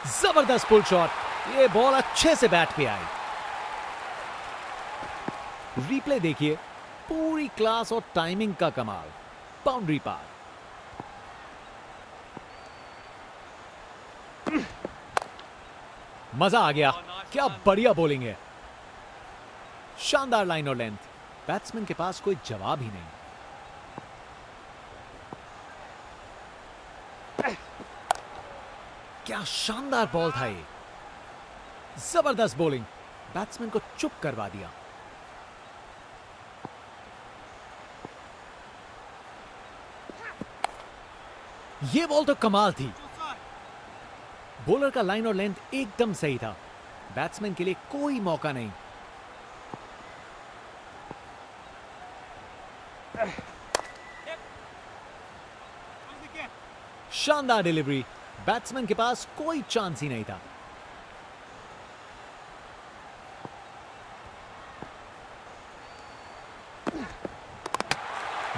जबरदस्त pull shot. ये ball अच्छे से बैट पे आई। रिप्ले देखिए, पूरी क्लास और टाइमिंग का कमाल। बाउंड्री पार। मजा आ गया। क्या बढ़िया बॉलिंग है। शानदार लाइन और लेंथ। बैट्समैन के पास कोई जवाब ही नहीं। क्या शानदार बॉल था ये। जबरदस्त बॉलिंग। बैट्समैन को चुप करवा दिया। ये बॉल तो कमाल थी। बॉलर का लाइन और लेंथ एकदम सही था। बैट्समैन के लिए कोई मौका नहीं। शानदार डिलीवरी। बैट्समैन के पास कोई चांस ही नहीं था।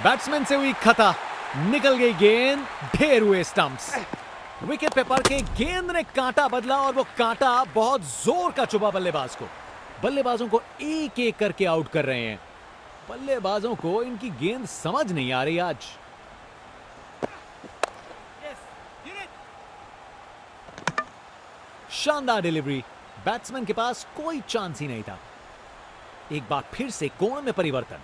बैट्समैन से हुई खता। निकल गई गेंद। ढेर हुए स्टंप्स। विकेट पे पड़ के गेंद ने कांटा बदला और वो कांटा बहुत जोर का चुभा बल्लेबाज को। बल्लेबाजों को एक एक करके आउट कर रहे हैं। बल्लेबाजों को इनकी गेंद समझ नहीं आ रही आज। शानदार डिलीवरी। बैट्समैन के पास कोई चांस ही नहीं था। एक बार फिर से कोण में परिवर्तन।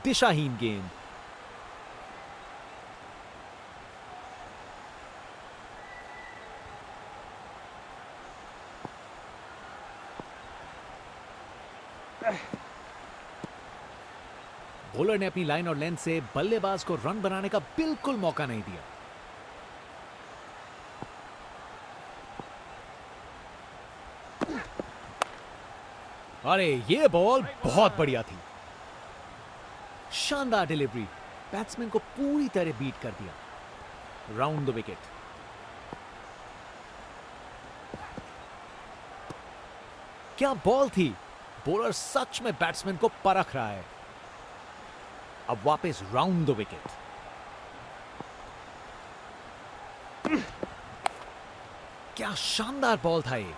दिशाहीन गेंद। बॉलर ने अपनी लाइन और लेंथ से बल्लेबाज को रन बनाने का बिल्कुल मौका नहीं दिया। अरे ये बॉल बहुत बढ़िया थी। शानदार डिलीवरी। बैट्समैन को पूरी तरह बीट कर दिया। Round the wicket. क्या बॉल थी। बॉलर सच में बैट्समैन को परख रहा है। अब वापस राउंड द विकेट। क्या शानदार बॉल था ये।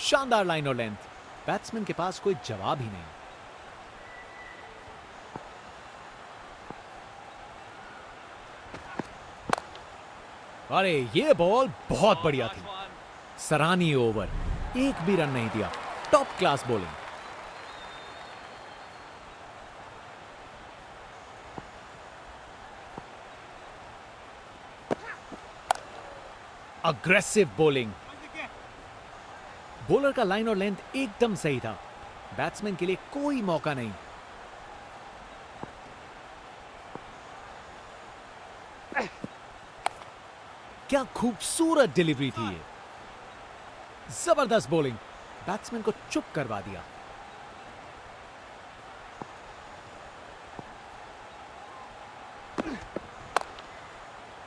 शानदार लाइन और लेंथ। बैट्समैन के पास कोई जवाब ही नहीं। अरे ये बॉल बहुत बढ़िया थी। सराहनीय ओवर। एक भी रन नहीं दिया। Top class bowling. Aggressive bowling. Bowler का लाइन और लेंथ एकदम सही था। बैट्समैन के लिए कोई मौका नहीं। क्या खूबसूरत डिलीवरी थी ये। जबरदस्त बॉलिंग। बैट्समैन को चुप करवा दिया।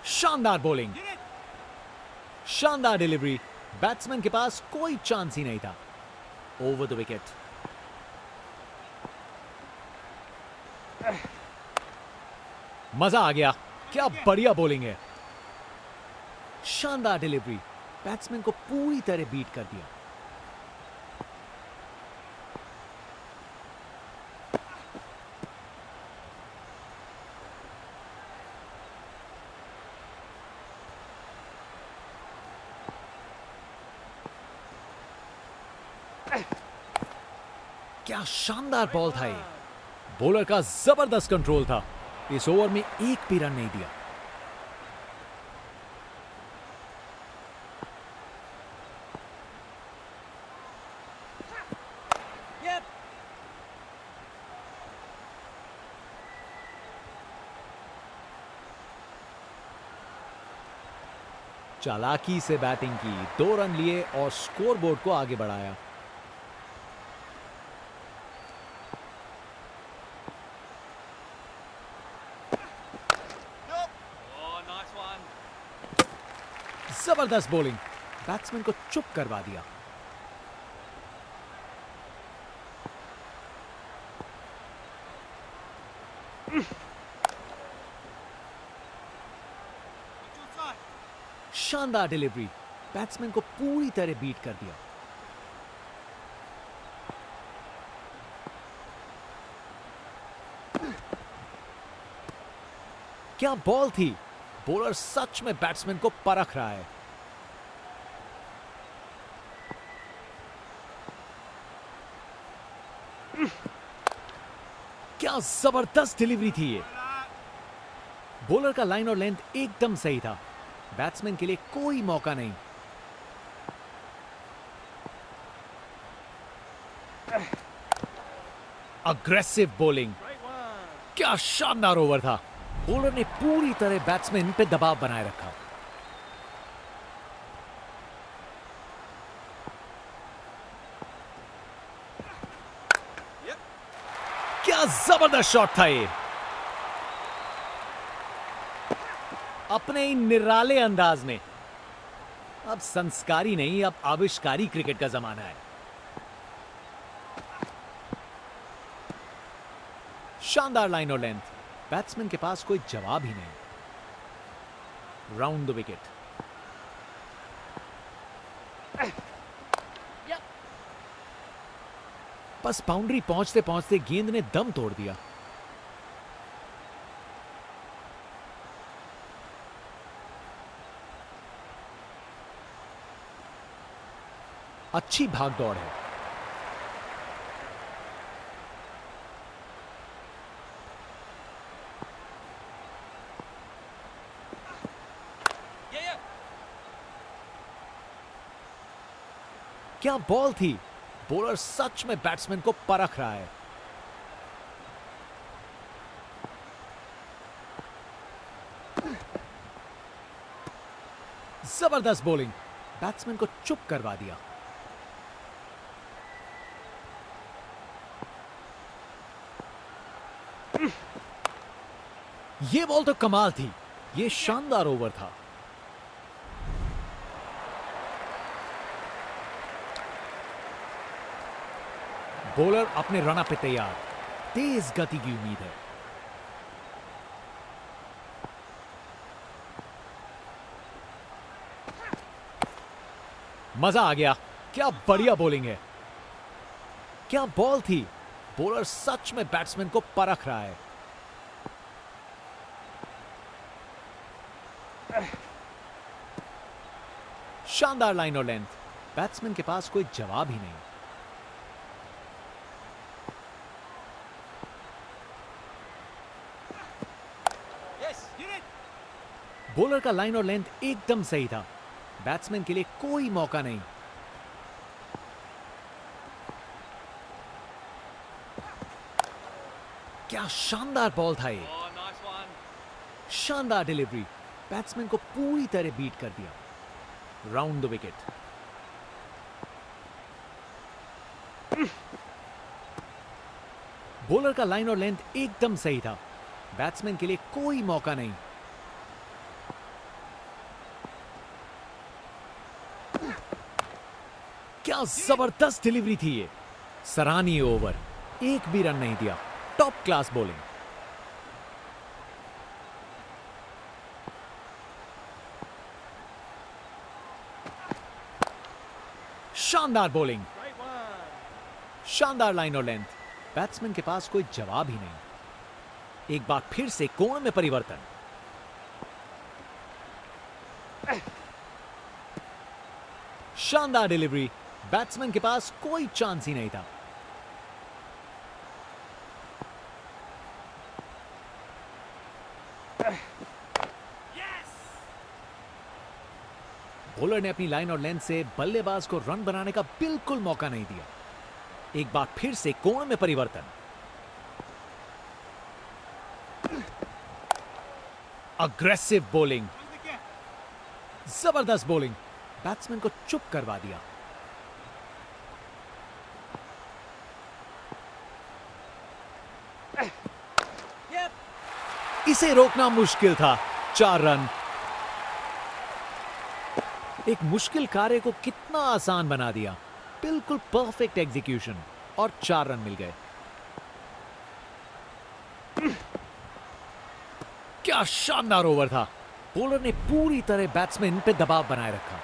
शानदार बॉलिंग। शानदार डिलीवरी। बैट्समैन के पास कोई चांस ही नहीं था। Over the wicket. मजा आ गया। क्या बढ़िया बॉलिंग है। शानदार डिलीवरी। बैट्समैन को पूरी तरह बीट कर दिया। क्या शानदार बॉल था ये। बॉलर का जबरदस्त कंट्रोल था। इस ओवर में एक भी रन नहीं दिया। चालाकी से बैटिंग की। 2 रन लिए और स्कोरबोर्ड को आगे बढ़ाया। जबरदस्त बॉलिंग। बैट्समैन को चुप करवा दिया। शानदार डिलीवरी, बैट्समैन को पूरी तरह बीट कर दिया। क्या बॉल थी, बॉलर सच में बैट्समैन को परख रहा है। क्या जबरदस्त डिलीवरी थी ये। बॉलर का लाइन और लेंथ एकदम सही था, बैट्समैन के लिए कोई मौका नहीं। अग्रेसिव बॉलिंग, क्या शानदार ओवर था। बॉलर ने पूरी तरह बैट्समैन पे दबाव बनाए रखा। क्या जबरदस्त शॉट था ये। अपने ही निराले अंदाज में। अब संस्कारी नहीं, अब आविष्कारी क्रिकेट का जमाना है। शानदार लाइन और लेंथ, बैट्समैन के पास कोई जवाब ही नहीं। Round the wicket. बस बाउंड्री पहुंचते पहुंचते गेंद ने दम तोड़ दिया। अच्छी भागदौड़ है। क्या बॉल थी, बॉलर सच में बैट्समैन को परख रहा है। जबरदस्त बॉलिंग, बैट्समैन को चुप करवा दिया। ये बॉल तो कमाल थी, ये शानदार ओवर था। बॉलर अपने रन अप पे तैयार, तेज गति की उम्मीद है। मजा आ गया, क्या बढ़िया बॉलिंग है। क्या बॉल थी, बॉलर सच में बैट्समैन को परख रहा है। शानदार लाइन और लेंथ, बैट्समैन के पास कोई जवाब ही नहीं। बॉलर का लाइन और लेंथ एकदम सही था, बैट्समैन के लिए कोई मौका नहीं। क्या शानदार बॉल था ये। शानदार डिलीवरी, बैट्समैन को पूरी तरह बीट कर दिया। Round the wicket. बॉलर का लाइन और लेंथ एकदम सही था, बैट्समैन के लिए कोई मौका नहीं। क्या जबरदस्त डिलीवरी थी ये। सराहनीय ओवर, एक भी रन नहीं दिया, टॉप क्लास बॉलिंग। शानदार बॉलिंग, शानदार लाइन और लेंथ, बैट्समैन के पास कोई जवाब ही नहीं। एक बार फिर से कोण में परिवर्तन। शानदार डिलीवरी, बैट्समैन के पास कोई चांस ही नहीं था। बॉलर ने अपनी लाइन और लेंथ से बल्लेबाज को रन बनाने का बिल्कुल मौका नहीं दिया। एक बार फिर से कोण में परिवर्तन। अग्रेसिव बॉलिंग, जबरदस्त बॉलिंग, बैट्समैन को चुप करवा दिया। इसे रोकना मुश्किल था। 4 रन। एक मुश्किल कार्य को कितना आसान बना दिया। बिल्कुल परफेक्ट एग्जीक्यूशन और 4 रन मिल गए। क्या शानदार ओवर था। बॉलर ने पूरी तरह बैट्समैन पे दबाव बनाए रखा।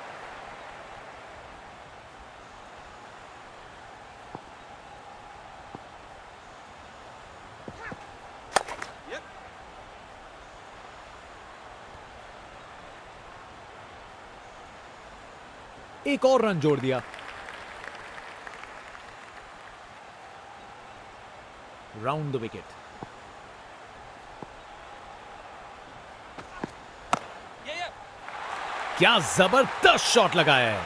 एक और रन जोड़ दिया। Round the wicket. क्या जबरदस्त शॉट लगाया है।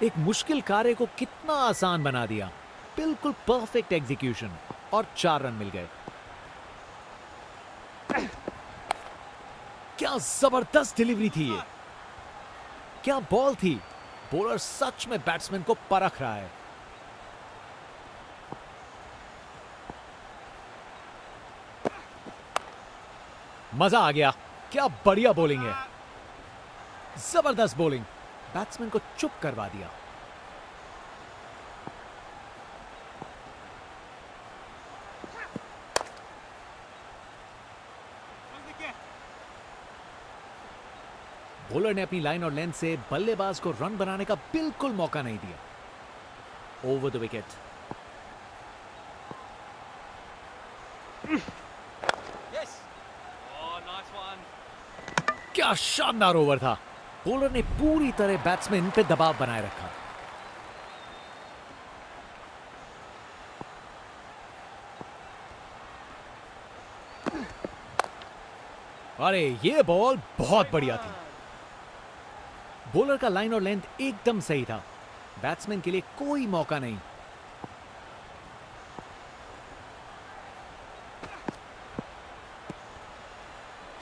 एक मुश्किल कार्य को कितना आसान बना दिया। बिल्कुल परफेक्ट एग्जीक्यूशन और 4 रन मिल गए। क्या जबरदस्त डिलीवरी थी ये। क्या बॉल थी। बॉलर सच में बैट्समैन को परख रहा है। मजा आ गया। क्या बढ़िया बॉलिंग है। जबरदस्त बॉलिंग। बैट्समैन को चुप करवा दिया। बॉलर ने अपनी लाइन और लेंथ से बल्लेबाज को रन बनाने का बिल्कुल मौका नहीं दिया। Over the wicket. क्या शानदार ओवर था। बॉलर ने पूरी तरह बैट्समैन पे दबाव बनाए रखा। अरे ये बॉल बहुत बढ़िया थी। बॉलर का लाइन और लेंथ एकदम सही था। बैट्समैन के लिए कोई मौका नहीं।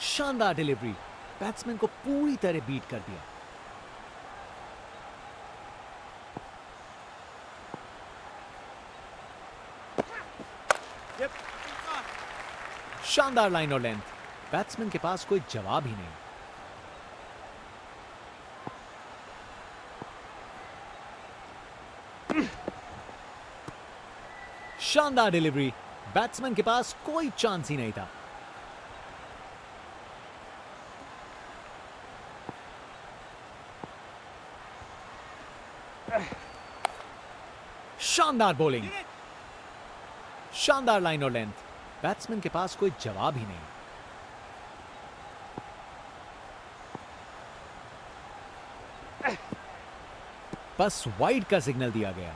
शानदार डिलीवरी। बैट्समैन को पूरी तरह बीट कर दिया। शानदार लाइन और लेंथ। बैट्समैन के पास कोई जवाब ही नहीं। शानदार डिलीवरी। बैट्समैन के पास कोई चांस ही नहीं था। शानदार बॉलिंग। शानदार लाइन और लेंथ। बैट्समैन के पास कोई जवाब ही नहीं। बस वाइड का सिग्नल दिया गया।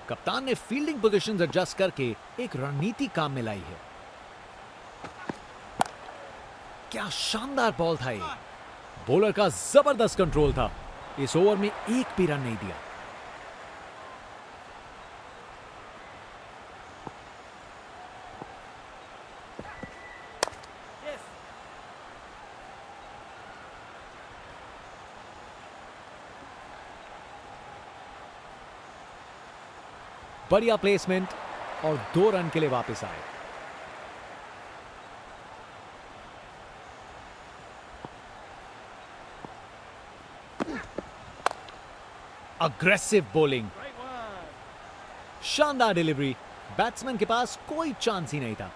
कप्तान ने फील्डिंग पोजीशंस एडजस्ट करके एक रणनीति काम में लाई है। क्या शानदार बॉल था ये। बॉलर का जबरदस्त कंट्रोल था। इस ओवर में एक भी रन नहीं दिया। बढ़िया प्लेसमेंट और 2 रन के लिए वापस आए। Aggressive bowling. शानदार डिलीवरी। बैट्समैन के पास कोई चांस ही नहीं था।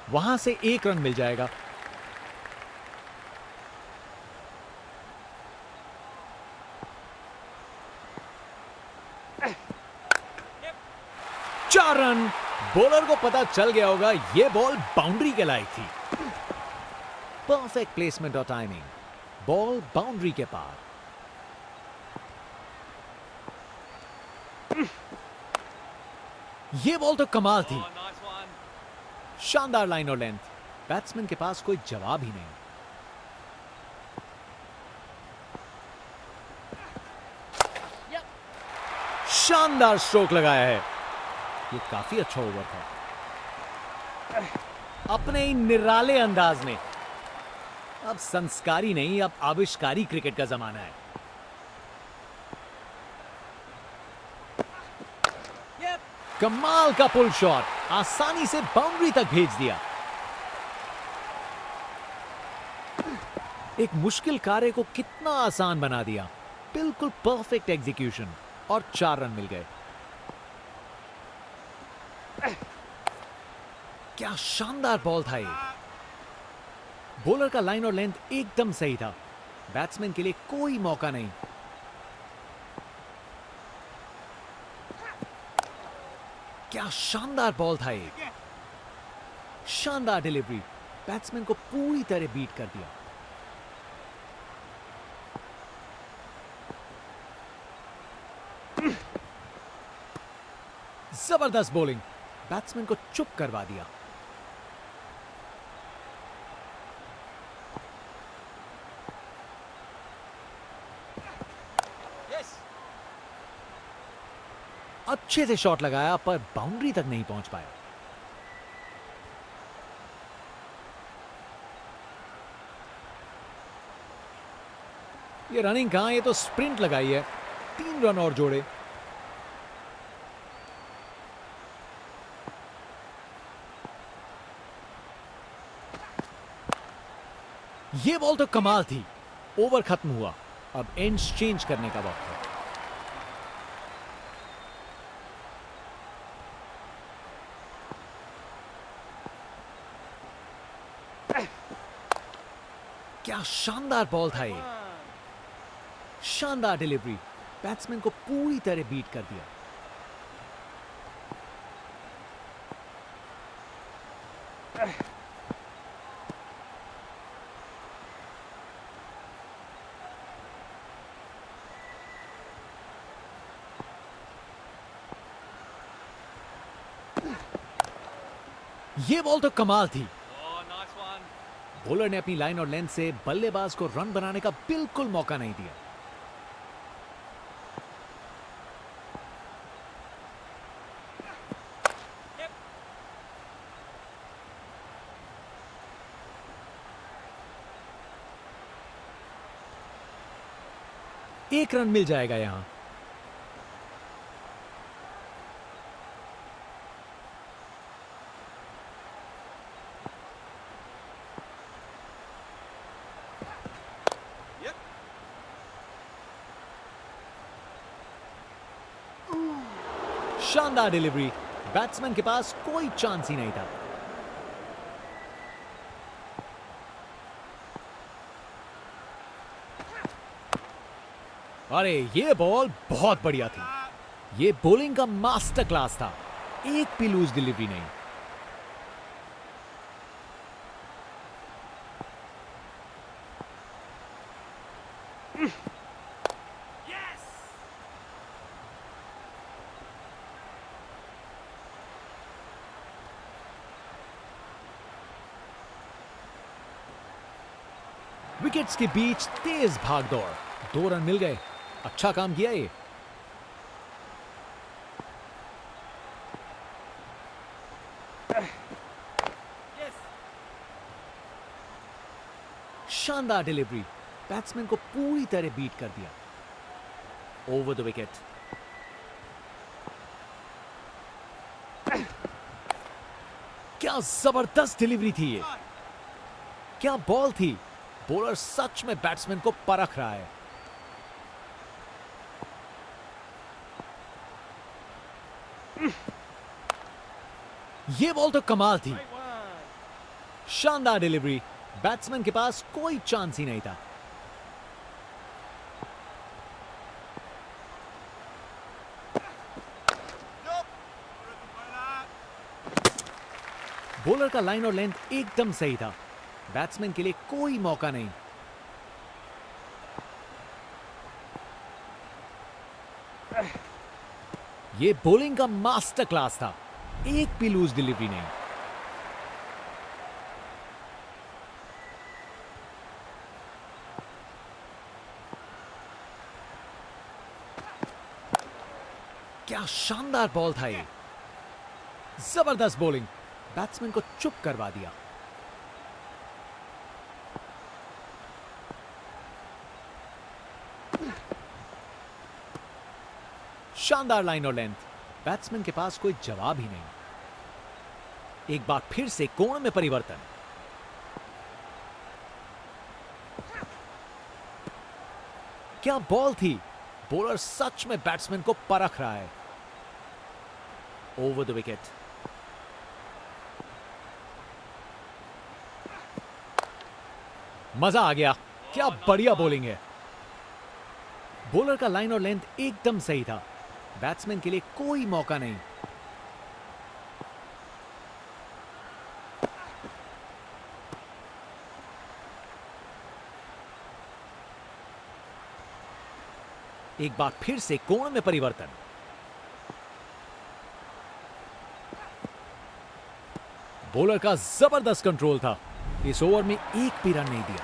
वहां से 1 रन मिल जाएगा। चार रन। बॉलर को पता चल गया होगा यह बॉल बाउंड्री के लायक थी। परफेक्ट प्लेसमेंट और टाइमिंग। बॉल बाउंड्री के पार। यह बॉल तो कमाल थी। शानदार लाइन और लेंथ। बैट्समैन के पास कोई जवाब ही नहीं। शानदार स्ट्रोक लगाया है। ये काफी अच्छा ओवर था। अपने ही निराले अंदाज में। अब संस्कारी नहीं, अब आविष्कारी क्रिकेट का जमाना है। कमाल का पुल शॉट। आसानी से बाउंड्री तक भेज दिया। एक मुश्किल कार्य को कितना आसान बना दिया। बिल्कुल परफेक्ट एग्जीक्यूशन और 4 रन मिल गए। क्या शानदार बॉल था ये। बॉलर का लाइन और लेंथ एकदम सही था। बैट्समैन के लिए कोई मौका नहीं। क्या शानदार बॉल था ये। शानदार डिलीवरी, बैट्समैन को पूरी तरह बीट कर दिया। जबरदस्त बॉलिंग, बैट्समैन को चुप करवा दिया। अच्छे से शॉट लगाया पर बाउंड्री तक नहीं पहुंच पाया। ये रनिंग कहां, ये तो स्प्रिंट लगाई है। 3 रन और जोड़े। ये बॉल तो कमाल थी। ओवर खत्म हुआ, अब एंड्स चेंज करने का वक्त है। क्या शानदार बॉल था ये। शानदार डिलीवरी, बैट्समैन को पूरी तरह बीट कर दिया। ये बॉल तो कमाल थी। बॉलर ने अपनी लाइन और लेंथ से बल्लेबाज को रन बनाने का बिल्कुल मौका नहीं दिया। एक रन मिल जाएगा यहां। शानदार डिलीवरी, बैट्समैन के पास कोई चांस ही नहीं था। अरे ये बॉल बहुत बढ़िया थी। ये बॉलिंग का मास्टर क्लास था। एक भी लूज डिलीवरी नहीं। विकेट्स के बीच तेज भाग दौड़, 2 रन मिल गए। अच्छा काम किया ये। शानदार डिलीवरी, बैट्समैन को पूरी तरह बीट कर दिया। Over the wicket. क्या जबरदस्त डिलीवरी थी ये। क्या बॉल थी। बॉलर सच में बैट्समैन को परख रहा है। ये बॉल तो कमाल थी। शानदार डिलीवरी, बैट्समैन के पास कोई चांस ही नहीं था। बॉलर का लाइन और लेंथ एकदम सही था। बैट्समैन के लिए कोई मौका नहीं। ये बॉलिंग का मास्टर क्लास था। एक भी लूज डिलीवरी नहीं। क्या शानदार बॉल था ये। जबरदस्त बॉलिंग, बैट्समैन को चुप करवा दिया। शानदार लाइन और लेंथ, बैट्समैन के पास कोई जवाब ही नहीं। एक बार फिर से कोण में परिवर्तन। क्या बॉल थी। बॉलर सच में बैट्समैन को परख रहा है। Over the wicket. मजा आ गया। क्या बढ़िया बॉलिंग है। बॉलर का लाइन और लेंथ एकदम सही था। बैट्समैन के लिए कोई मौका नहीं। एक बार फिर से कोण में परिवर्तन। बॉलर का जबरदस्त कंट्रोल था। इस ओवर में एक भी रन नहीं दिया।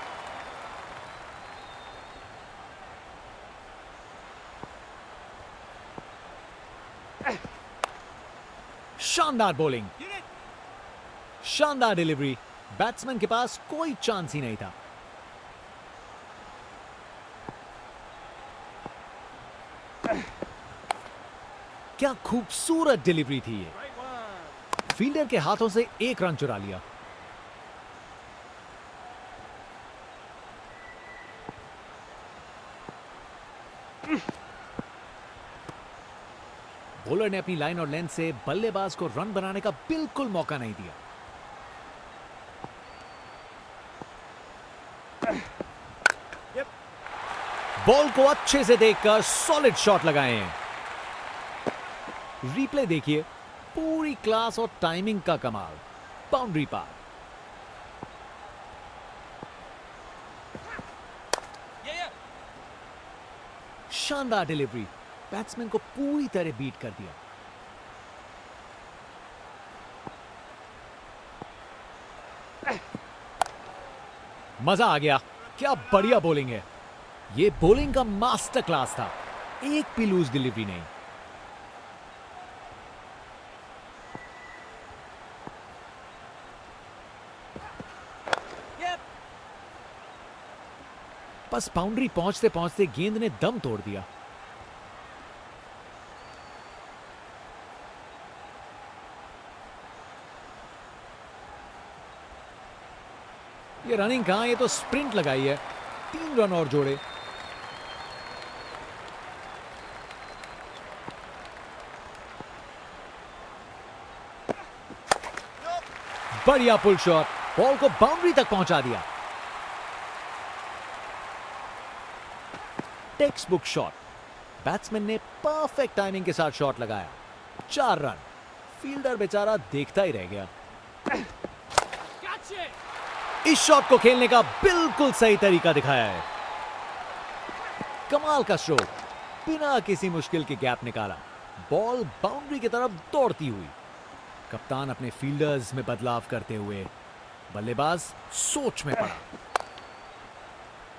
शानदार बॉलिंग, शानदार डिलीवरी। बैट्समैन के पास कोई चांस ही नहीं था। क्या खूबसूरत डिलीवरी थी ये। फील्डर के हाथों से एक रन चुरा लिया। बॉलर ने अपनी लाइन और लेंथ से बल्लेबाज को रन बनाने का बिल्कुल मौका नहीं दिया। बॉल को अच्छे से देखकर सॉलिड शॉट लगाए हैं। रिप्ले देखिए, पूरी क्लास और टाइमिंग का कमाल। बाउंड्री पार। शानदार डिलीवरी। बैट्समैन को पूरी तरह बीट कर दिया। मजा आ गया। क्या बढ़िया बॉलिंग है। यह बॉलिंग का मास्टर क्लास था। एक भी लूज डिलीवरी नहीं। बस बाउंड्री पहुंचते पहुंचते गेंद ने दम तोड़ दिया। ये रनिंग कहां, ये तो स्प्रिंट लगाई है। 3 रन और जोड़े। बढ़िया पुल शॉट। बॉल को बाउंड्री तक पहुंचा दिया। Text book shot. बैट्समैन ने परफेक्ट टाइमिंग के साथ शॉट लगाया। 4 रन। फील्डर बेचारा देखता ही रह गया। इस शॉट को खेलने का बिल्कुल सही तरीका दिखाया है। कमाल का स्ट्रोक। बिना किसी मुश्किल के गैप निकाला। बॉल बाउंड्री की तरफ दौड़ती हुई। कप्तान अपने फील्डर्स में बदलाव करते हुए बल्लेबाज सोच में पड़ा।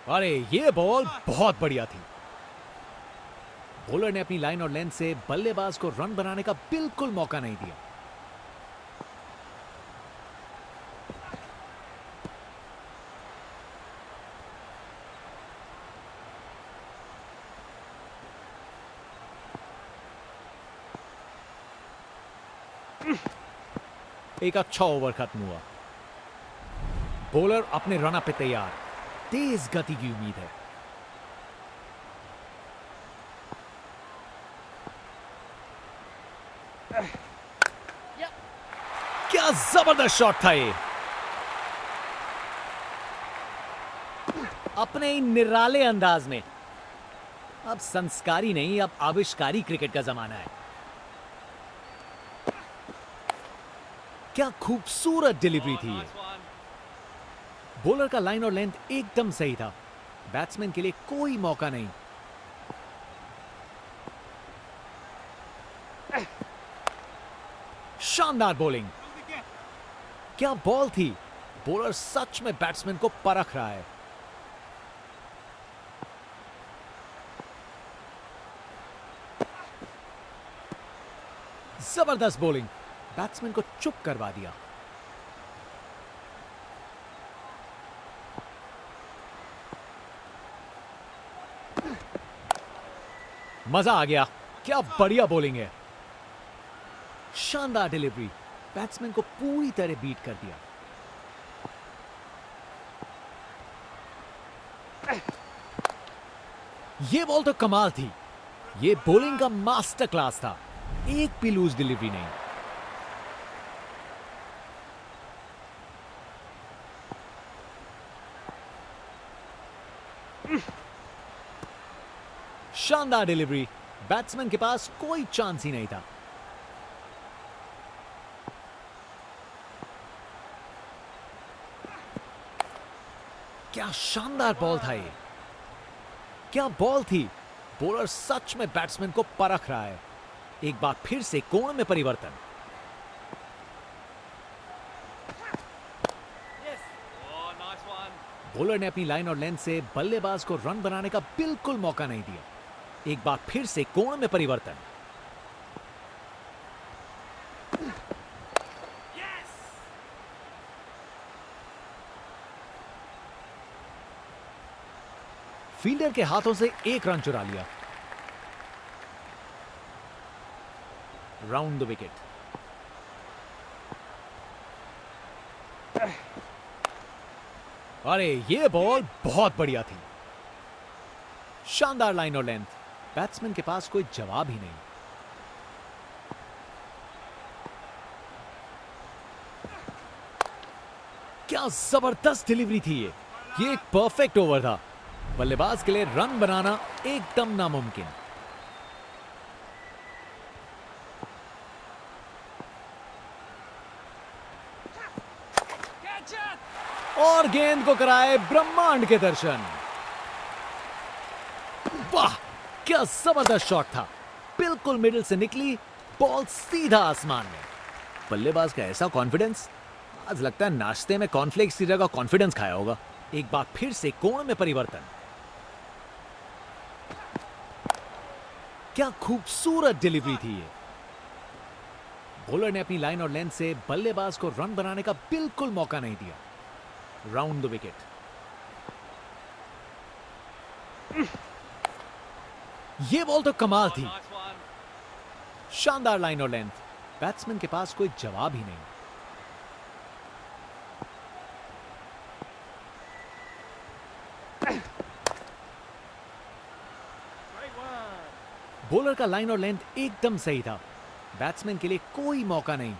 अरे ये बॉल बहुत बढ़िया थी। बॉलर ने अपनी लाइन और लेंथ से बल्लेबाज को रन बनाने का बिल्कुल मौका नहीं दिया। एक अच्छा ओवर खत्म हुआ। बॉलर अपने रन अप पे तैयार। तेज गति की उम्मीद है। क्या जबरदस्त शॉट था ये। अपने ही निराले अंदाज में। अब संस्कारी नहीं, अब आविष्कारी क्रिकेट का जमाना है। क्या खूबसूरत डिलीवरी थी ये। बॉलर का लाइन और लेंथ एकदम सही था। बैट्समैन के लिए कोई मौका नहीं। शानदार बॉलिंग। क्या बॉल थी। बॉलर सच में बैट्समैन को परख रहा है। जबरदस्त बॉलिंग। बैट्समैन को चुप करवा दिया। मजा आ गया। क्या बढ़िया बॉलिंग है। शानदार डिलीवरी। बैट्समैन को पूरी तरह बीट कर दिया। ये बॉल तो कमाल थी। ये बॉलिंग का मास्टर क्लास था। एक भी लूज डिलीवरी नहीं। शानदार डिलीवरी। बैट्समैन के पास कोई चांस ही नहीं था। क्या शानदार बॉल था ये। क्या बॉल थी। बॉलर सच में बैट्समैन को परख रहा है। एक बार फिर से कोण में परिवर्तन। बॉलर ने अपनी लाइन और लेंथ से बल्लेबाज को रन बनाने का बिल्कुल मौका नहीं दिया। एक बार फिर से कोण में परिवर्तन। फील्डर के हाथों से एक रन चुरा लिया। Round the wicket. अरे ये बॉल बहुत बढ़िया थी। शानदार लाइन और लेंथ। बैट्समैन के पास कोई जवाब ही नहीं। क्या जबरदस्त डिलीवरी थी ये एक परफेक्ट ओवर था। बल्लेबाज के लिए रन बनाना एकदम नामुमकिन। और गेंद को कराए ब्रह्मांड के दर्शन। वाह क्या जबरदस्त शॉट था। बिल्कुल मिडिल से निकली बॉल सीधा आसमान में। बल्लेबाज का ऐसा कॉन्फिडेंस। आज लगता है नाश्ते में कॉर्नफ्लेक्स की जगह कॉन्फिडेंस खाया होगा। एक बार फिर से कोण में परिवर्तन। क्या खूबसूरत डिलीवरी थी ये। बॉलर ने अपनी लाइन और लेंथ से बल्लेबाज को रन बनाने का बिल्कुल मौका नहीं दिया। Round the wicket. ये बॉल तो कमाल थी। शानदार लाइन और लेंथ। बैट्समैन के पास कोई जवाब ही नहीं। बॉलर का लाइन और लेंथ एकदम सही था। बैट्समैन के लिए कोई मौका नहीं।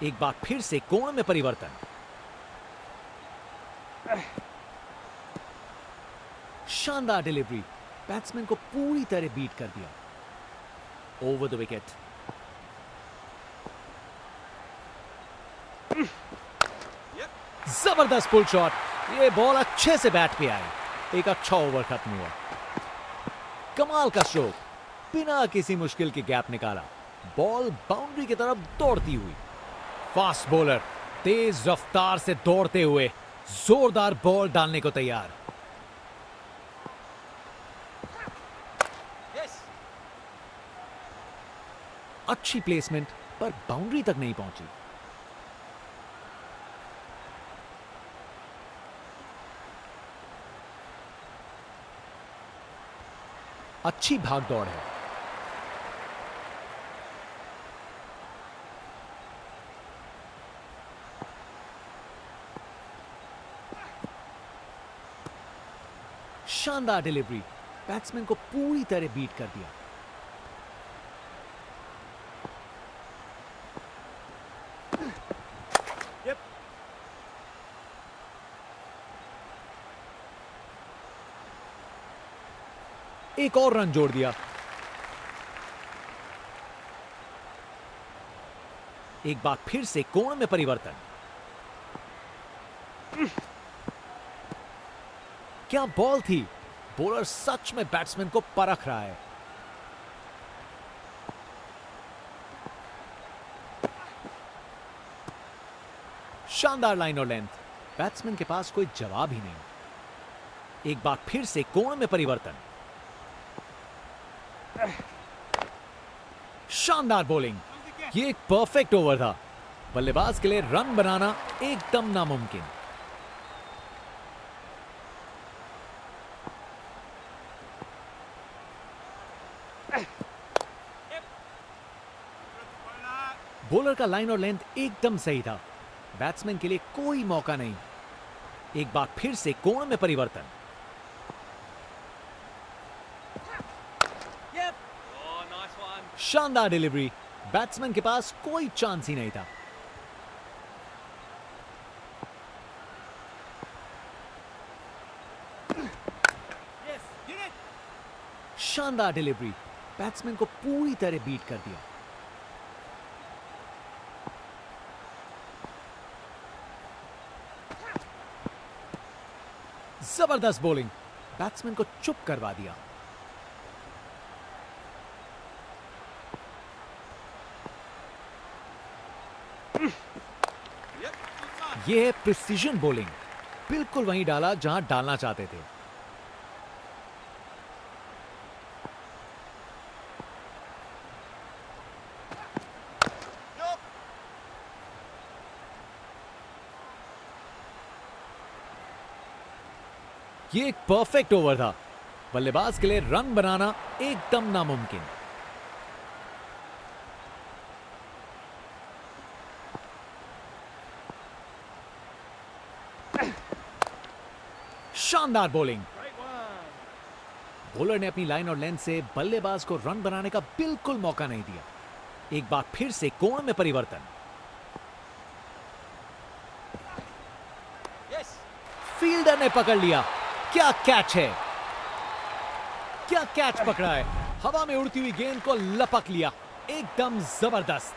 एक बार फिर से कोण में परिवर्तन। शानदार डिलीवरी। बैट्समैन को पूरी तरह बीट कर दिया। Over the wicket. जबरदस्त पुल शॉट। ये बॉल अच्छे से बैट पे आई। एक अच्छा ओवर खत्म हुआ। कमाल का स्ट्रोक। बिना किसी मुश्किल के गैप निकाला। बॉल बाउंड्री की तरफ दौड़ती हुई। फास्ट बॉलर तेज रफ्तार से दौड़ते हुए जोरदार बॉल डालने को तैयार। अच्छी प्लेसमेंट पर बाउंड्री तक नहीं पहुंची। अच्छी भाग दौड़ है। शानदार डिलीवरी। बैट्समैन को पूरी तरह बीट कर दिया। एक और रन जोड़ दिया। एक बार फिर से कोण में परिवर्तन। क्या बॉल थी। बॉलर सच में बैट्समैन को परख रहा है। शानदार लाइन और लेंथ। बैट्समैन के पास कोई जवाब ही नहीं। एक बार फिर से कोण में परिवर्तन। शानदार बॉलिंग। ये एक परफेक्ट ओवर था। बल्लेबाज के लिए रन बनाना एकदम नामुमकिन। बॉलर का लाइन और लेंथ एकदम सही था। बैट्समैन के लिए कोई मौका नहीं। एक बार फिर से कोण में परिवर्तन। शानदार डिलीवरी। बैट्समैन के पास कोई चांस ही नहीं था। शानदार डिलीवरी। बैट्समैन को पूरी तरह बीट कर दिया। जबरदस्त बॉलिंग। बैट्समैन को चुप करवा दिया। यह है प्रिसीजन बॉलिंग। बिल्कुल वहीं डाला जहां डालना चाहते थे। ये एक परफेक्ट ओवर था। बल्लेबाज के लिए रन बनाना एकदम नामुमकिन। शानदार बॉलिंग। बॉलर ने अपनी लाइन और लेंथ से बल्लेबाज को रन बनाने का बिल्कुल मौका नहीं दिया। एक बार फिर से कोण में परिवर्तन। फील्डर ने पकड़ लिया। क्या कैच है! क्या कैच पकड़ा है! हवा में उड़ती हुई गेंद को लपक लिया। एकदम जबरदस्त।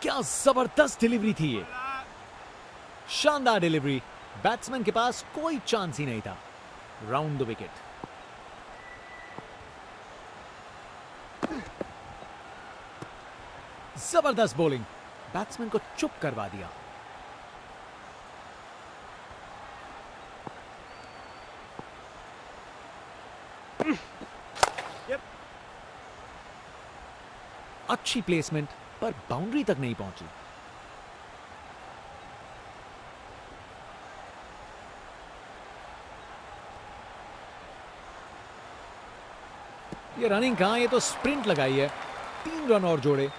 क्या जबरदस्त डिलीवरी थी ये! शानदार डिलीवरी। बैट्समैन के पास कोई चांस ही नहीं था। Round the wicket. जबरदस्त बॉलिंग। बैट्समैन को चुप करवा दिया। अच्छी प्लेसमेंट, पर बाउंड्री तक नहीं पहुंची। ये रनिंग कहां, ये तो स्प्रिंट लगाई है। 3 रन और जोड़े।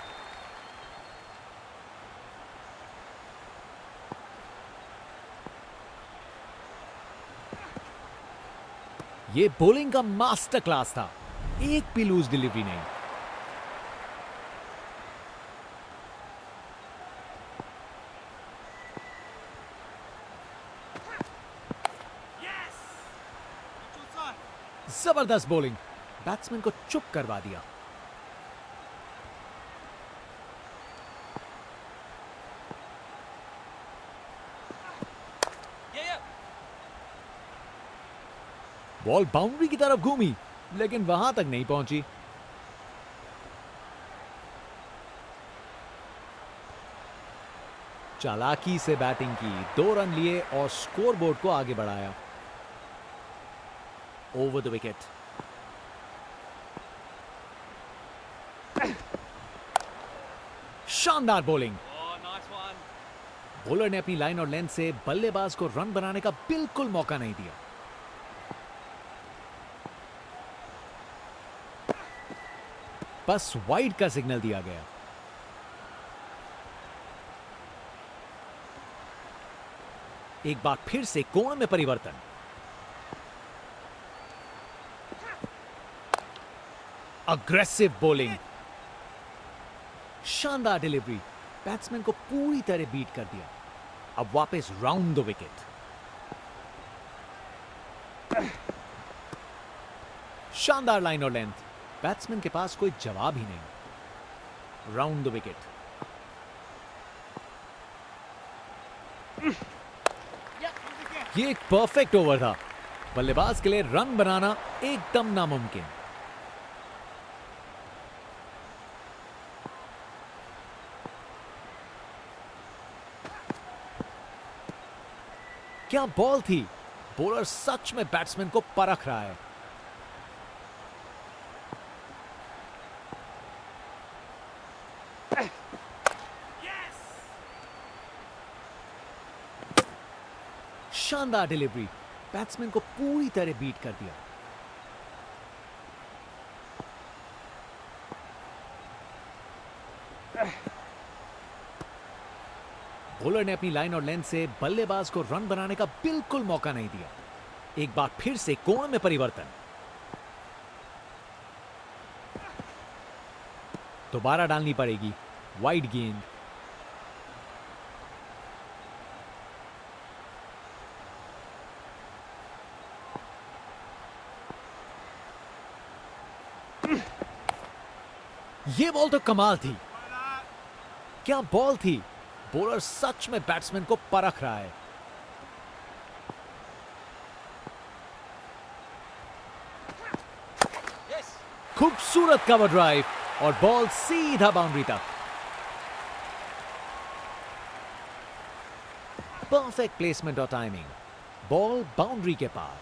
ये बॉलिंग का मास्टर क्लास था। एक भी लूज डिलीवरी नहीं। जबरदस्त बॉलिंग। बैट्समैन को चुप करवा दिया। बॉल बाउंड्री की तरफ घूमी, लेकिन वहां तक नहीं पहुंची। चालाकी से बैटिंग की, 2 रन लिए और स्कोरबोर्ड को आगे बढ़ाया। Over the wicket. शानदार बॉलिंग। बॉलर ने अपनी लाइन और लेंथ से बल्लेबाज को रन बनाने का बिल्कुल मौका नहीं दिया। बस वाइड का सिग्नल दिया गया। एक बार फिर से कोण में परिवर्तन। Aggressive bowling. शानदार डिलीवरी। बैट्समैन को पूरी तरह बीट कर दिया। अब वापस राउंड द विकेट। शानदार लाइन और लेंथ। बैट्समैन के पास कोई जवाब ही नहीं। Round the wicket. ये एक परफेक्ट ओवर था। बल्लेबाज के लिए रन बनाना एकदम नामुमकिन। क्या बॉल थी! बॉलर सच में बैट्समैन को परख रहा है। शानदार डिलीवरी। बैट्समैन को पूरी तरह बीट कर दिया। बॉलर ने अपनी लाइन और लेंथ से बल्लेबाज को रन बनाने का बिल्कुल मौका नहीं दिया। एक बार फिर से कोण में परिवर्तन। दोबारा डालनी पड़ेगी वाइड गेंद। ये बॉल तो कमाल थी। क्या बॉल थी। बॉलर सच में बैट्समैन को परख रहा है। खूबसूरत कवर ड्राइव और बॉल सीधा बाउंड्री तक। परफेक्ट प्लेसमेंट और टाइमिंग। बॉल बाउंड्री के पार।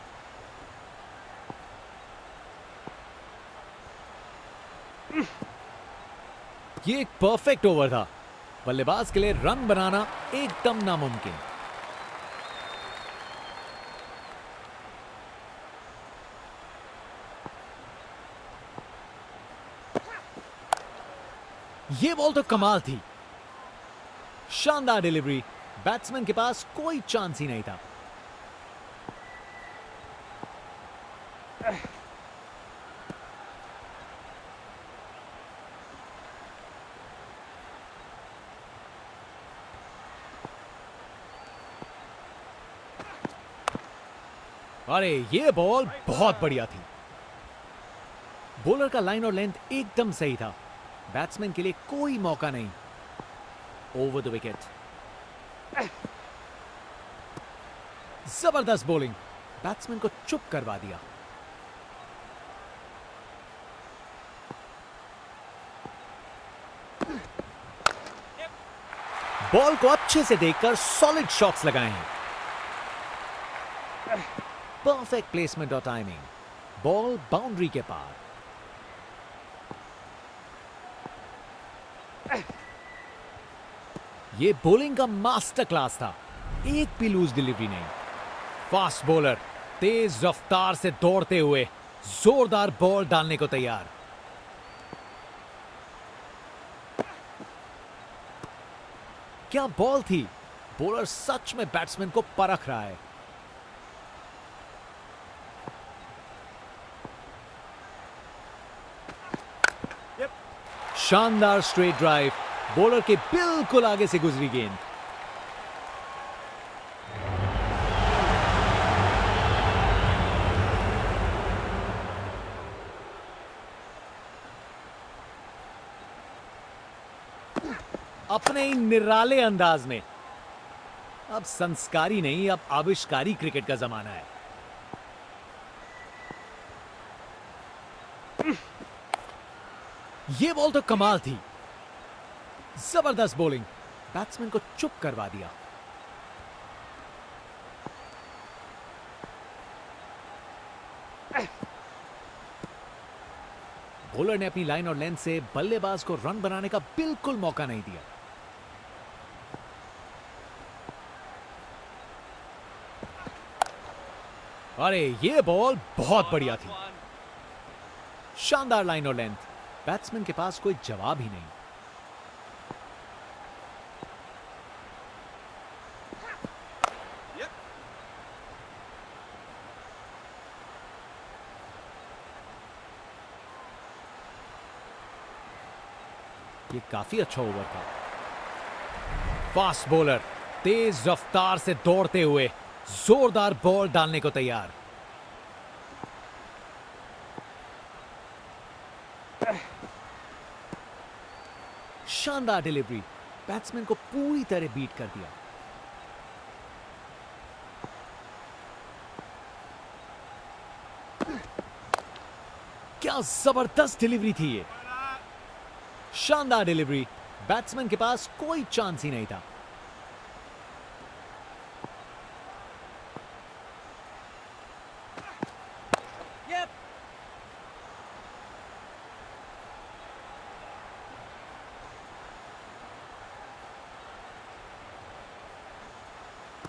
ये एक परफेक्ट ओवर था। बल्लेबाज के लिए रन बनाना एकदम नामुमकिन। ये बॉल तो कमाल थी। शानदार डिलीवरी। बैट्समैन के पास कोई चांस ही नहीं था। अरे ये बॉल बहुत बढ़िया थी। बॉलर का लाइन और लेंथ एकदम सही था। बैट्समैन के लिए कोई मौका नहीं। Over the wicket. जबरदस्त बॉलिंग। बैट्समैन को चुप करवा दिया। बॉल को अच्छे से देखकर सॉलिड शॉट्स लगाए हैं। परफेक्ट प्लेसमेंट और टाइमिंग। बॉल बाउंड्री के पार। ये बॉलिंग का मास्टर क्लास था। एक भी लूज डिलीवरी नहीं। फास्ट बॉलर तेज रफ्तार से दौड़ते हुए जोरदार बॉल डालने को तैयार। क्या बॉल थी। बॉलर सच में बैट्समैन को परख रहा है। शानदार स्ट्रेट ड्राइव। बॉलर के बिल्कुल आगे से गुजरी गेंद। अपने ही निराले अंदाज में। अब संस्कारी नहीं, अब आविष्कारी क्रिकेट का जमाना है। ये बॉल तो कमाल थी। जबरदस्त बॉलिंग। बैट्समैन को चुप करवा दिया। बॉलर ने अपनी लाइन और लेंथ से बल्लेबाज को रन बनाने का बिल्कुल मौका नहीं दिया। अरे ये बॉल बहुत बढ़िया थी। शानदार लाइन और लेंथ। बैट्समैन के पास कोई जवाब ही नहीं। ये काफी अच्छा ओवर था। फास्ट बॉलर तेज रफ्तार से दौड़ते हुए जोरदार बॉल डालने को तैयार। शानदार डिलीवरी। बैट्समैन को पूरी तरह बीट कर दिया। क्या जबरदस्त डिलीवरी थी ये। शानदार डिलीवरी। बैट्समैन के पास कोई चांस ही नहीं था।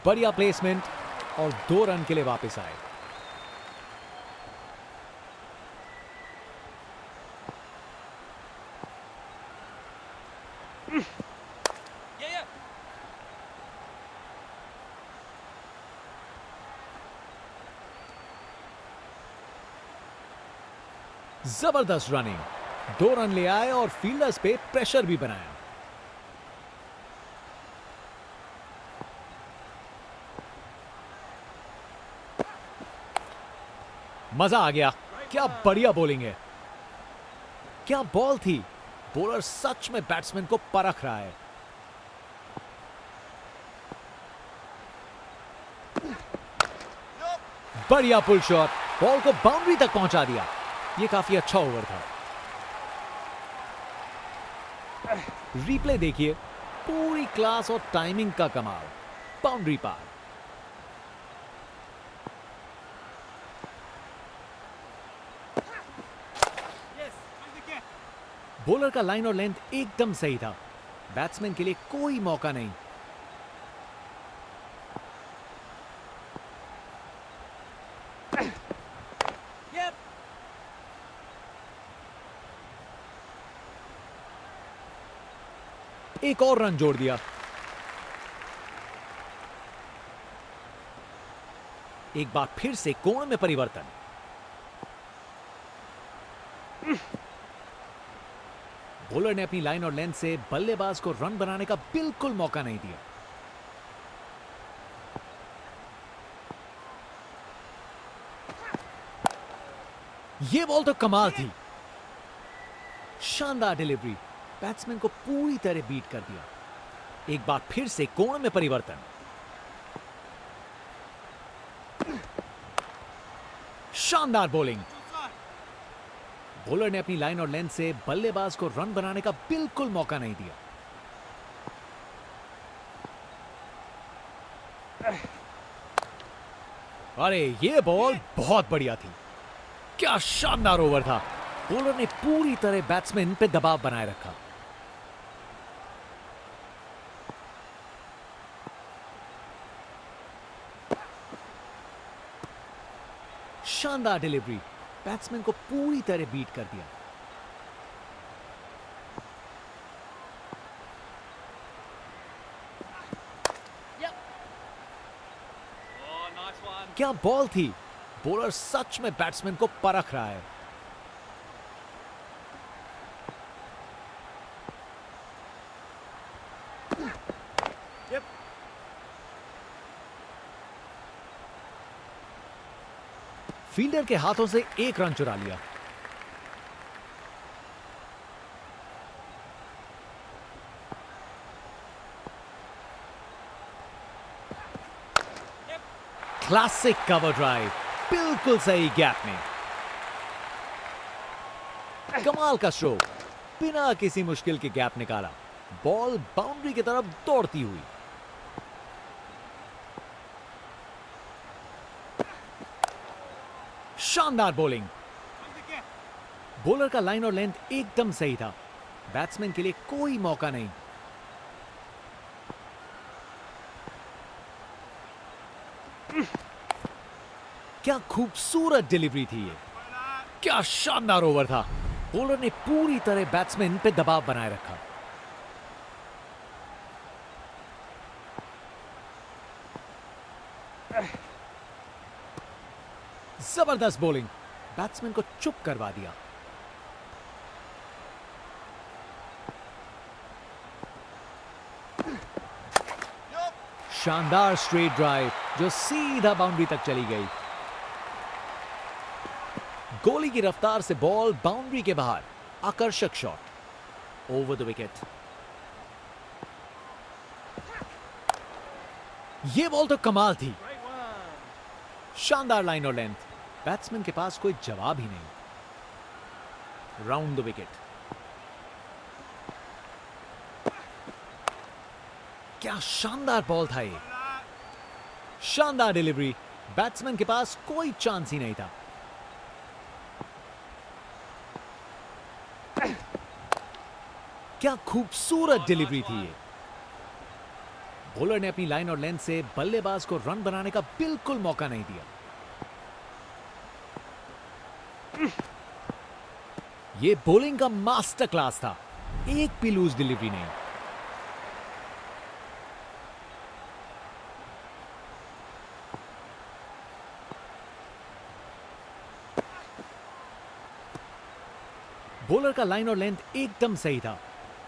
बढ़िया प्लेसमेंट। और 2 रन के लिए वापस आए। जबरदस्त रनिंग, 2 रन ले आए और फील्डर्स पे प्रेशर भी बनाया। मजा आ गया, क्या बढ़िया बॉलिंग है, क्या बॉल थी। बॉलर सच में बैट्समैन को परख रहा है। बढ़िया पुल शॉट, बॉल को बाउंड्री तक पहुंचा दिया। ये काफी अच्छा ओवर था। रिप्ले देखिए, पूरी क्लास और टाइमिंग का कमाल। बाउंड्री पार। बॉलर का लाइन और लेंथ एकदम सही था। बैट्समैन के लिए कोई मौका नहीं। एक और रन जोड़ दिया। एक बार फिर से कोण में परिवर्तन। बॉलर ने अपनी लाइन और लेंथ से बल्लेबाज को रन बनाने का बिल्कुल मौका नहीं दिया। यह बॉल तो कमाल थी। शानदार डिलीवरी, बैट्समैन को पूरी तरह बीट कर दिया। एक बार फिर से कोण में परिवर्तन। शानदार बॉलिंग। बॉलर ने अपनी लाइन और लेंथ से बल्लेबाज को रन बनाने का बिल्कुल मौका नहीं दिया। अरे ये बॉल बहुत बढ़िया थी, क्या शानदार ओवर था। बॉलर ने पूरी तरह बैट्समैन पे दबाव बनाए रखा। शानदार डिलीवरी, बैट्समैन को पूरी तरह बीट कर दिया। क्या बॉल थी। बॉलर सच में बैट्समैन को परख रहा है। फील्डर के हाथों से एक रन चुरा लिया। क्लासिक कवर ड्राइव, बिल्कुल सही गैप में। कमाल का स्ट्रोक, बिना किसी मुश्किल के गैप निकाला। बॉल बाउंड्री की तरफ दौड़ती हुई। शानदार बॉलिंग। बॉलर का लाइन और लेंथ एकदम सही था। बैट्समैन के लिए कोई मौका नहीं। क्या खूबसूरत डिलीवरी थी ये, क्या शानदार ओवर था। बॉलर ने पूरी तरह बैट्समैन पे दबाव बनाए रखा। जबरदस्त बॉलिंग, बैट्समैन को चुप करवा दिया। शानदार स्ट्रेट ड्राइव जो सीधा बाउंड्री तक चली गई। गोली की रफ्तार से बॉल बाउंड्री के बाहर। आकर्षक शॉट ओवर द विकेट। यह बॉल तो कमाल थी। शानदार लाइन और लेंथ, बैट्समैन के पास कोई जवाब ही नहीं। Round the wicket. क्या शानदार बॉल था ये, शानदार डिलीवरी, बैट्समैन के पास कोई चांस ही नहीं था। क्या खूबसूरत डिलीवरी थी ये। बॉलर ने अपनी लाइन और लेंथ से बल्लेबाज को रन बनाने का बिल्कुल मौका नहीं दिया। ये बॉलिंग का मास्टर क्लास था, एक भी लूज डिलीवरी नहीं। बॉलर का लाइन और लेंथ एकदम सही था,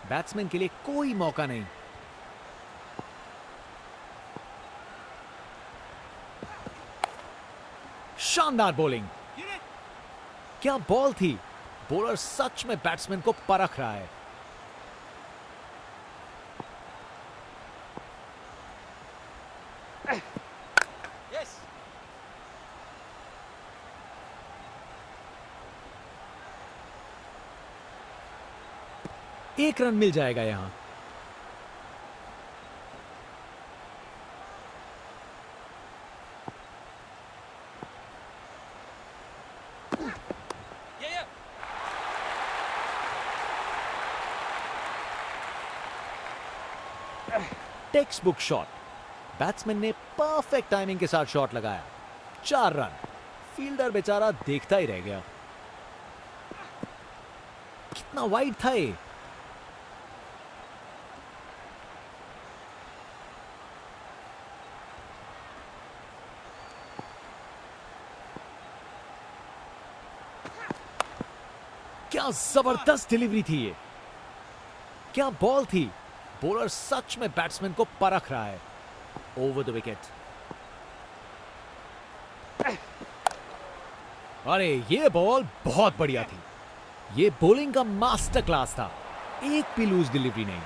बैट्समैन के लिए कोई मौका नहीं। शानदार बॉलिंग, क्या बॉल थी। बॉलर सच में बैट्समैन को परख रहा है। एक रन मिल जाएगा यहां। टेक्स्ट बुक शॉट, बैट्समैन ने परफेक्ट टाइमिंग के साथ शॉट लगाया। 4 रन। फील्डर बेचारा देखता ही रह गया। कितना वाइड था ये। क्या जबरदस्त डिलीवरी थी ये, क्या बॉल थी। बॉलर सच में बैट्समैन को परख रहा है। Over the wicket. अरे ये बॉल बहुत बढ़िया थी, ये बॉलिंग का मास्टर क्लास था, एक भी लूज डिलीवरी नहीं।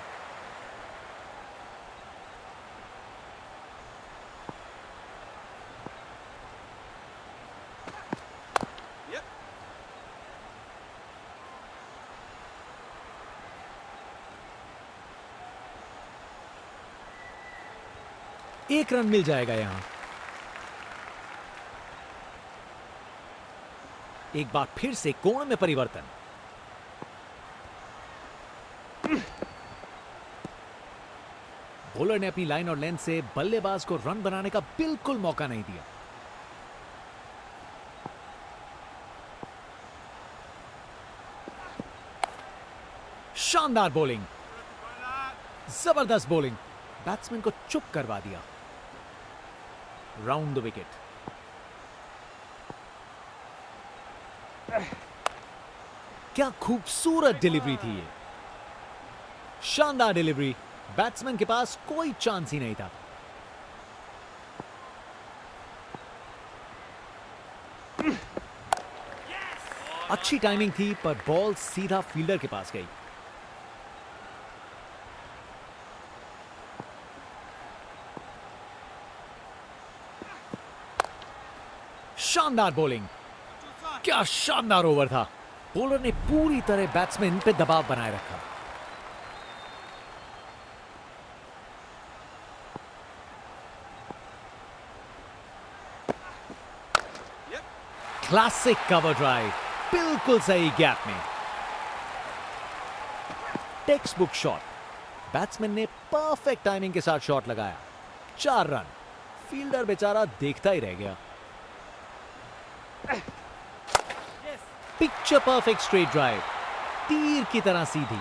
एक रन मिल जाएगा यहां। एक बार फिर से कोण में परिवर्तन। बॉलर ने अपनी लाइन और लेंथ से बल्लेबाज को रन बनाने का बिल्कुल मौका नहीं दिया। शानदार बॉलिंग, जबरदस्त बॉलिंग, बैट्समैन को चुप करवा दिया। Round the wicket. क्या खूबसूरत डिलीवरी थी ये, शानदार डिलीवरी। बैट्समैन के पास कोई चांस ही नहीं था। अच्छी टाइमिंग थी पर बॉल सीधा फील्डर के पास गई। शानदार बॉलिंग, क्या शानदार ओवर था। बॉलर ने पूरी तरह बैट्समैन पे दबाव बनाए रखा। क्लासिक कवर ड्राइव, बिल्कुल सही गैप में। टेक्स्ट बुक शॉट, बैट्समैन ने परफेक्ट टाइमिंग के साथ शॉट लगाया। 4 रन। फील्डर बेचारा देखता ही रह गया। पिक्चर परफेक्ट स्ट्रेट ड्राइव, तीर की तरह सीधी,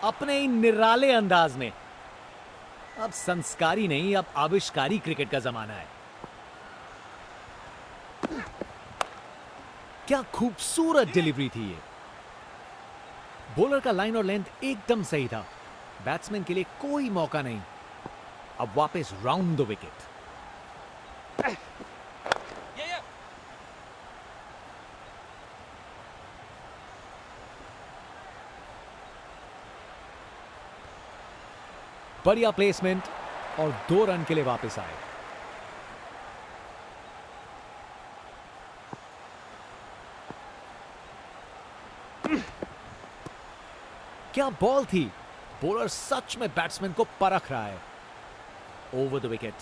अपने ही निराले अंदाज में। अब संस्कारी नहीं, अब आविष्कारी क्रिकेट का जमाना है। क्या खूबसूरत डिलीवरी थी ये। बॉलर का लाइन और लेंथ एकदम सही था, बैट्समैन के लिए कोई मौका नहीं। अब वापस राउंड द विकेट। बढ़िया प्लेसमेंट और 2 रन के लिए वापस आए। क्या बॉल थी। बॉलर सच में बैट्समैन को परख रहा है। Over the wicket.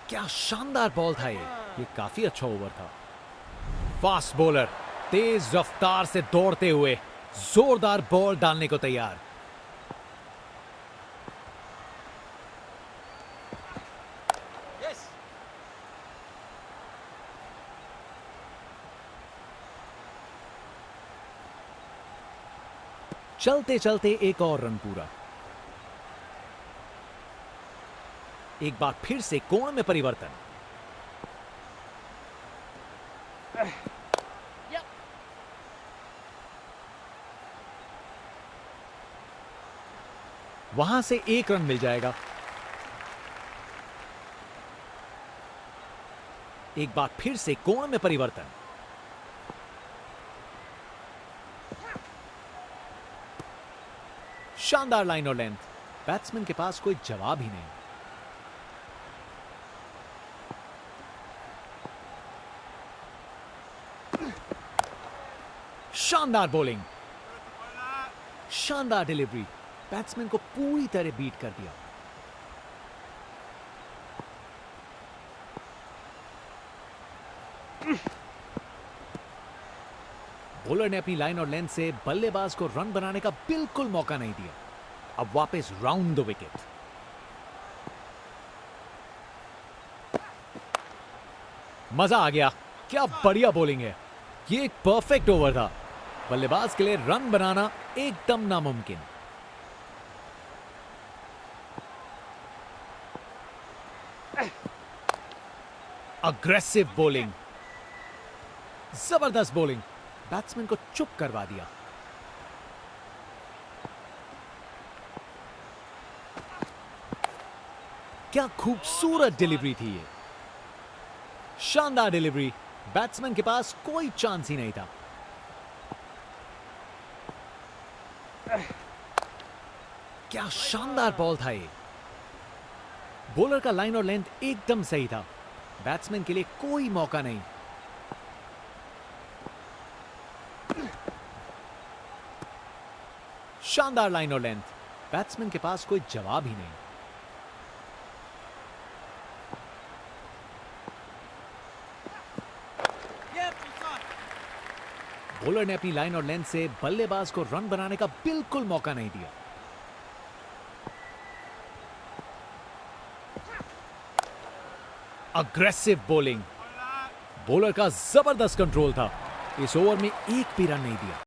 क्या शानदार बॉल था ये काफी अच्छा ओवर था। फास्ट बॉलर, तेज रफ्तार से दौड़ते हुए जोरदार बॉल डालने को तैयार। चलते चलते एक और रन पूरा। एक बार फिर से कोण में परिवर्तन। वहां से एक रन मिल जाएगा। एक बार फिर से कोण में परिवर्तन। शानदार लाइन और लेंथ। बैट्समैन के पास कोई जवाब ही नहीं। शानदार बॉलिंग, शानदार डिलीवरी। बैट्समैन को पूरी तरह बीट कर दिया। बॉलर ने अपनी लाइन और लेंथ से बल्लेबाज को रन बनाने का बिल्कुल मौका नहीं दिया। अब वापस राउंड द विकेट। मजा आ गया। क्या बढ़िया बॉलिंग है। ये एक परफेक्ट ओवर था। बल्लेबाज के लिए रन बनाना एकदम नामुमकिन। अग्रेसिव बॉलिंग, जबरदस्त बॉलिंग। बैट्समैन को चुप करवा दिया। क्या खूबसूरत डिलीवरी थी ये। शानदार डिलीवरी। बैट्समैन के पास कोई चांस ही नहीं था। क्या शानदार बॉल था ये। बॉलर का लाइन और लेंथ एकदम सही था। बैट्समैन के लिए कोई मौका नहीं। शानदार लाइन और लेंथ। बैट्समैन के पास कोई जवाब ही नहीं। बॉलर ने अपनी लाइन और लेंथ से बल्लेबाज को रन बनाने का बिल्कुल मौका नहीं दिया। Aggressive bowling. बॉलर का जबरदस्त कंट्रोल था। इस ओवर में एक भी रन नहीं दिया।